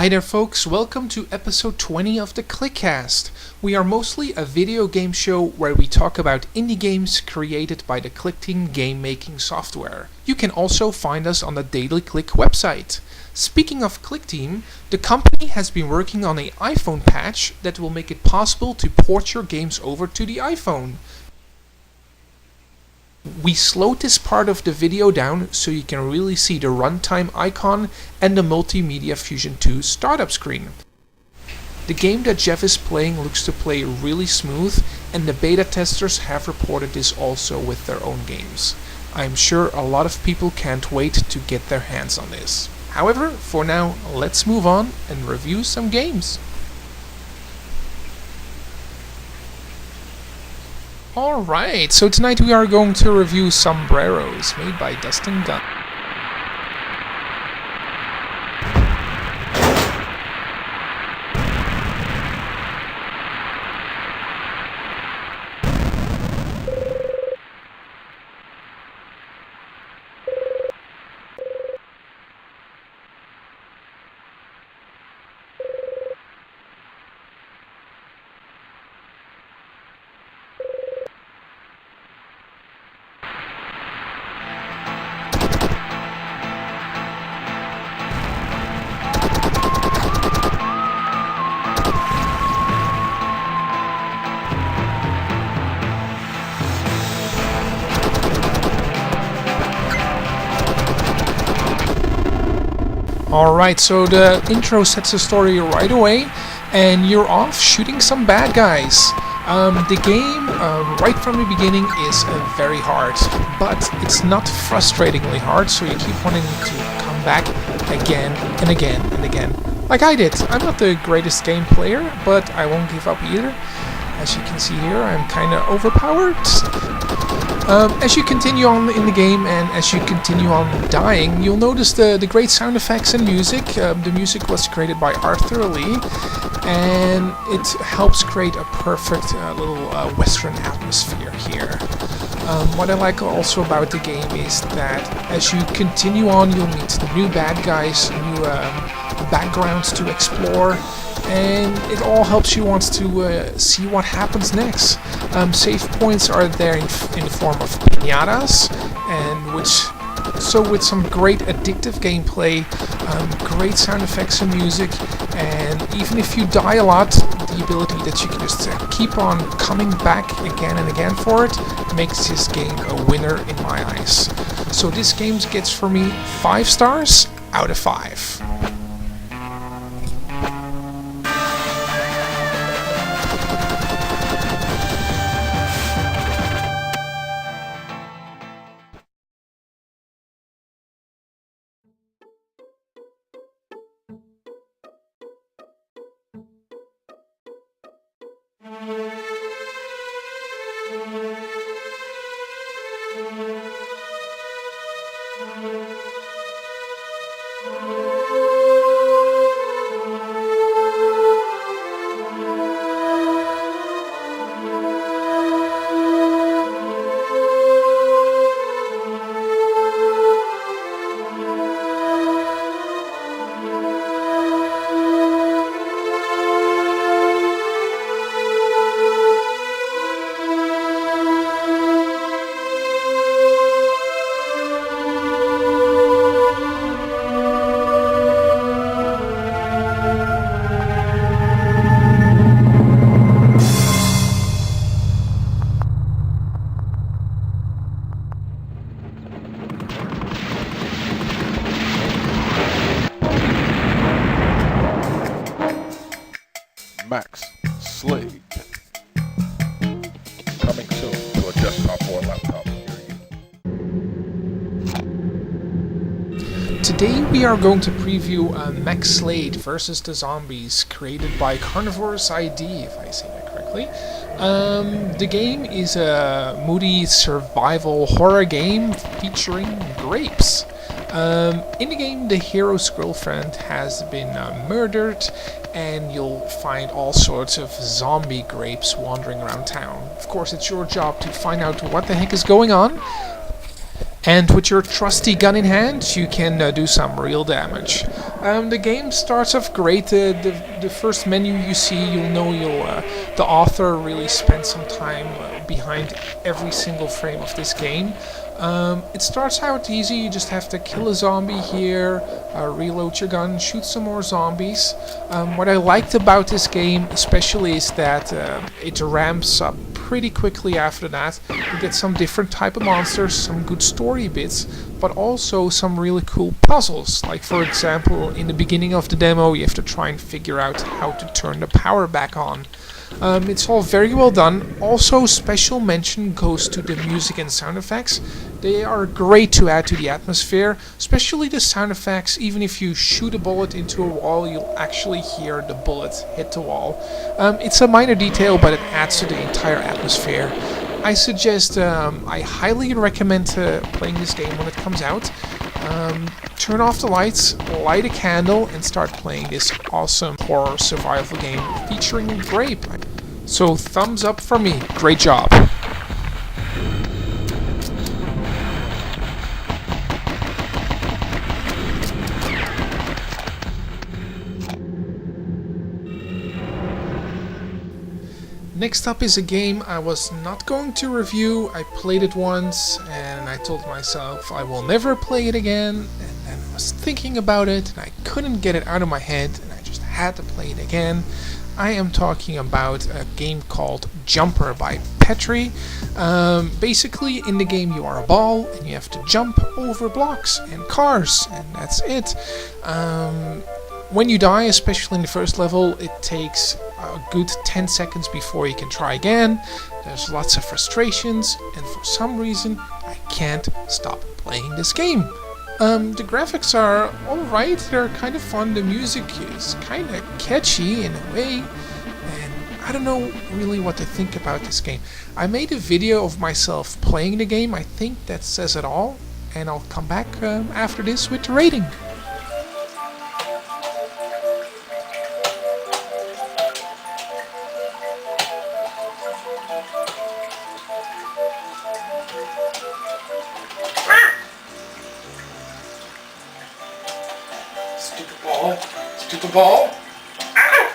Hi there folks, welcome to episode 20 of the Klikcast. We are mostly a video game show where we talk about indie games created by the Click Team game making software. You can also find us on the Daily Click website. Speaking of Click Team, the company has been working on an iPhone patch that will make it possible to port your games over to the iPhone. We slowed this part of the video down so you can really see the runtime icon and the Multimedia Fusion 2 startup screen. The game that Jeff is playing looks to play really smooth, and the beta testers have reported this also with their own games. I'm sure a lot of people can't wait to get their hands on this. However, for now, let's move on and review some games. Alright, so tonight we are going to review Sombreros, made by Dustin Gunn. Alright, so the intro sets the story right away, and you're off shooting some bad guys. The game, right from the beginning, is very hard, but it's not frustratingly hard, so you keep wanting to come back again and again and again. Like I did. I'm not the greatest game player, but I won't give up either. As you can see here, I'm kinda overpowered. As you continue on in the game and as you continue on dying, you'll notice the great sound effects and music. The music was created by Arthur Lee, and it helps create a perfect little western atmosphere here. What I like also about the game is that as you continue on, you'll meet new bad guys, new backgrounds to explore, and it all helps you want to see what happens next. Save points are there in the form of piñatas, and with some great addictive gameplay, great sound effects and music, and even if you die a lot, the ability that you can just keep on coming back again and again for it makes this game a winner in my eyes. So this game gets for me 5 stars out of 5. Mech, Slate, coming soon to a desktop or laptop near you. Today we are going to preview Mech Slate vs. the Zombies, created by Carnivore's ID, if I say that correctly. The game is a moody survival horror game featuring grapes. In the game, the hero's girlfriend has been murdered, and you'll find all sorts of zombie grapes wandering around town. Of course, it's your job to find out what the heck is going on. And with your trusty gun in hand, you can do some real damage. The game starts off great. The first menu you see, you'll know the author really spent some time behind every single frame of this game. It starts out easy. You just have to kill a zombie here, reload your gun, shoot some more zombies. What I liked about this game especially is that it ramps up pretty quickly after that. You get some different type of monsters, some good story bits, but also some really cool puzzles. Like for example, in the beginning of the demo, you have to try and figure out how to turn the power back on. It's all very well done. Also, special mention goes to the music and sound effects. They are great to add to the atmosphere, especially the sound effects. Even if you shoot a bullet into a wall, you'll actually hear the bullet hit the wall. It's a minor detail, but it adds to the entire atmosphere. I suggest, I highly recommend playing this game when it comes out. Turn off the lights, light a candle, and start playing this awesome horror survival game featuring Grape. So thumbs up from me. Great job. Next up is a game I was not going to review. I played it once and I told myself I will never play it again, and then I was thinking about it and I couldn't get it out of my head and I just had to play it again. I am talking about a game called Jumper by Petri. Basically in the game you are a ball and you have to jump over blocks and cars, and that's it. When you die, especially in the first level, it takes a good 10 seconds before you can try again. There's lots of frustrations, and for some reason I can't stop playing this game. The graphics are alright, they're kind of fun, the music is kind of catchy in a way, and I don't know really what to think about this game. I made a video of myself playing the game. I think that says it all, and I'll come back after this with the rating. Stupid ball. Stupid ball. Ow!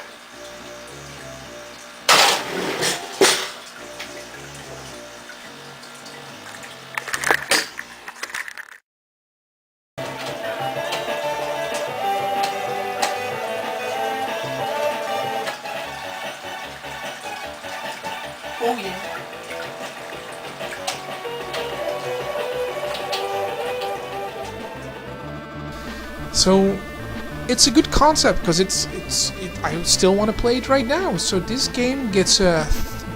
Oh yeah. So it's a good concept because I still want to play it right now. So this game gets a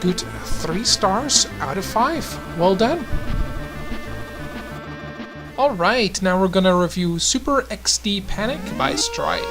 good 3 stars out of 5. Well done. Alright, now we're gonna review Super XD Panic by Strive.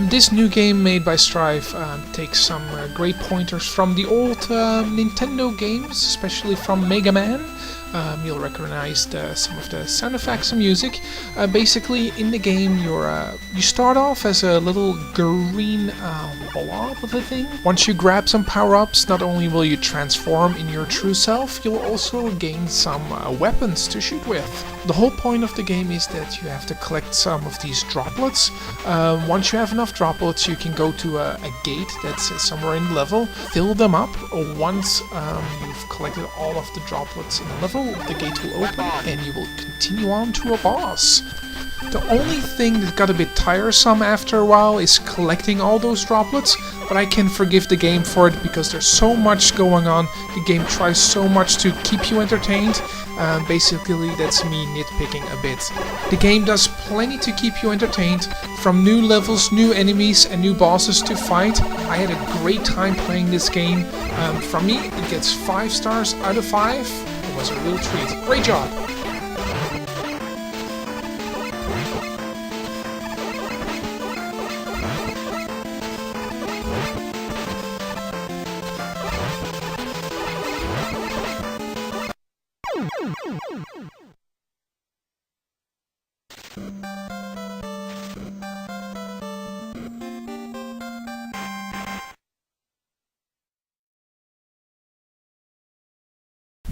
This new game made by Strive takes some great pointers from the old Nintendo games, especially from Mega Man. You'll recognize some of the sound effects and music. Basically, in the game, you start off as a little green blob of a thing. Once you grab some power-ups, not only will you transform in your true self, you'll also gain some weapons to shoot with. The whole point of the game is that you have to collect some of these droplets. Once you have enough droplets, you can go to a gate that's somewhere in the level, fill them up. Once you've collected all of the droplets in the level, the gate will open and you will continue on to a boss. The only thing that got a bit tiresome after a while is collecting all those droplets, but I can forgive the game for it because there's so much going on. The game tries so much to keep you entertained. Basically, that's me nitpicking a bit. The game does plenty to keep you entertained, from new levels, new enemies, and new bosses to fight. I had a great time playing this game. From me, it gets 5 stars out of 5. It was a real treat. Great job!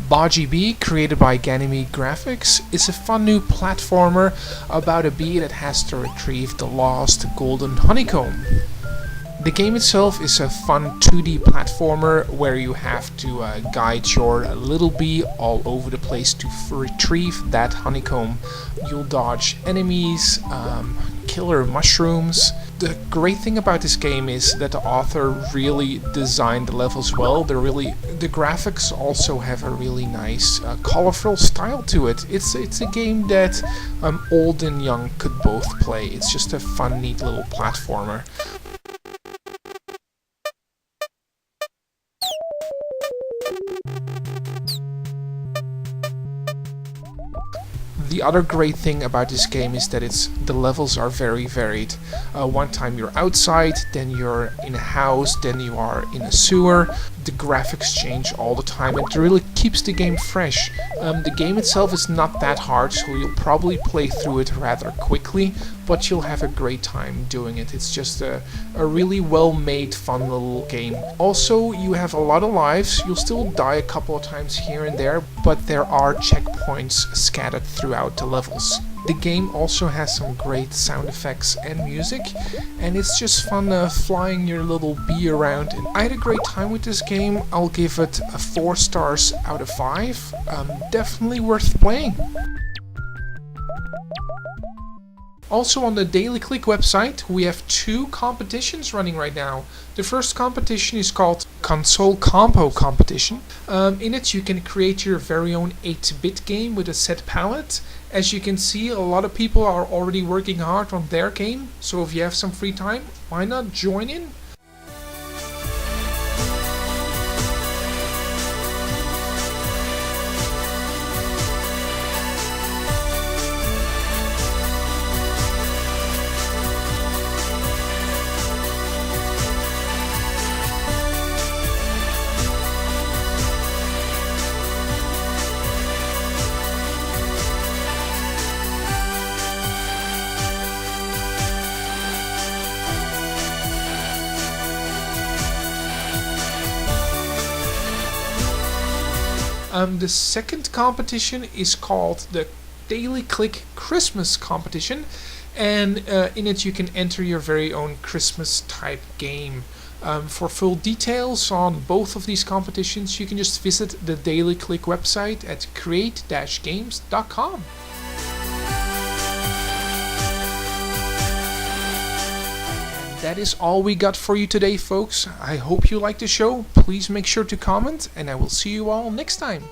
Baji Bee, created by Ganymede Graphics, is a fun new platformer about a bee that has to retrieve the lost golden honeycomb. The game itself is a fun 2D platformer where you have to guide your little bee all over the place to retrieve that honeycomb. You'll dodge enemies, killer mushrooms. The great thing about this game is that the author really designed the levels well. The graphics also have a really nice, colorful style to it. It's a game that old and young could both play. It's just a fun, neat little platformer. The other great thing about this game is that the levels are very varied. One time you're outside, then you're in a house, then you are in a sewer. The graphics change all the time. It really keeps the game fresh. The game itself is not that hard, so you'll probably play through it rather quickly, but you'll have a great time doing it. It's just a really well-made, fun little game. Also, you have a lot of lives. You'll still die a couple of times here and there, but there are checkpoints scattered throughout the levels. The game also has some great sound effects and music, and it's just fun flying your little bee around. And I had a great time with this game. I'll give it 4 stars out of 5. Definitely worth playing. Also on the Daily Click website, we have 2 competitions running right now. The first competition is called Console Compo Competition. In it you can create your very own 8-bit game with a set palette. As you can see, a lot of people are already working hard on their game, so if you have some free time, why not join in? The second competition is called the Daily Click Christmas Competition, and in it you can enter your very own Christmas type game. For full details on both of these competitions, you can just visit the Daily Click website at create-games.com. That is all we got for you today, folks. I hope you liked the show. Please make sure to comment, and I will see you all next time.